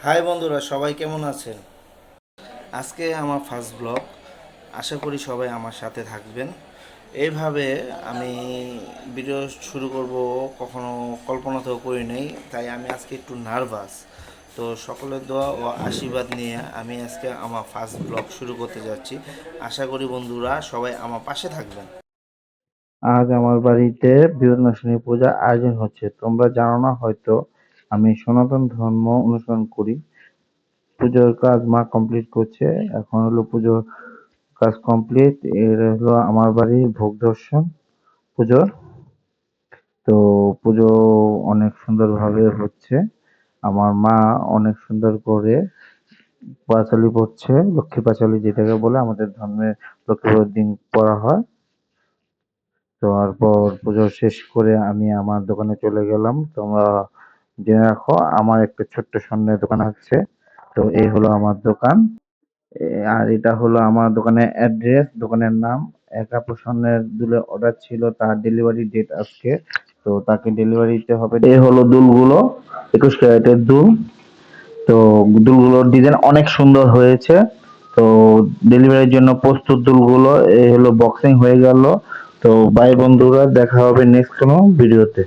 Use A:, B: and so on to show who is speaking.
A: High বন্ধুরা, সবাই কেমন আছেন? আজকে আমার ফার্স্ট ব্লগ। আশা করি সবাই আমার সাথে থাকবেন। এইভাবে আমি ভিডিও শুরু করব কখনো কল্পনাতেও করি নাই, তাই আমি আজকে একটু নার্ভাস। তো সকলের দোয়া ও আশীর্বাদ নিয়ে আমি আজকে আমার ফার্স্ট ব্লগ শুরু করতে যাচ্ছি। আশা করি বন্ধুরা সবাই আমার পাশে থাকবেন।
B: আজ আমার বাড়িতে বৃহন্নসিনী পূজা আয়োজন হচ্ছে। তোমরা জানো না হয়তো, আমি সনাতন ধর্ম অনুসরণ করি। পুজোর কাজ মা কমপ্লিট করছে। এখন হলো পুজোর কাজ কমপ্লিট। এর হলো আমার বাড়ির ভোগ দর্শন পুজোর। তো পুজো অনেক সুন্দরভাবে হচ্ছে। আমার মা অনেক সুন্দর করে পাঁচালি পড়ছে, লক্ষ্মী পাঁচালি যেটাকে বলে আমাদের ধর্মে লক্ষ্মী পুজোর দিন পড়া হয়। তারপর পুজো শেষ করে আমি আমার দোকানে চলে গেলাম। তোমরা জেনে রাখো, আমার একটা ছোট্ট স্বর্ণের দোকান আছে। তো এই হলো আমার দোকান। আর এটা হলো আমার দোকানের অ্যাড্রেস, দোকানের নাম। এক আপু স্বর্ণের দুলের অর্ডার ছিল, তার ডেলিভারি ডেট আজকে। তো তাকে ডেলিভারি দিতে হবে। এই হলো দুলগুলো, 21 ক্যারেটের দুল। তো দুলগুলোর ডিজাইন অনেক সুন্দর হয়েছে। তো ডেলিভারির জন্য প্রস্তুত দুলগুলো এই হলো বক্সিং হয়ে গেল। তো বাই বন্ধুরা, দেখা হবে নেক্সট কোনো ভিডিওতে।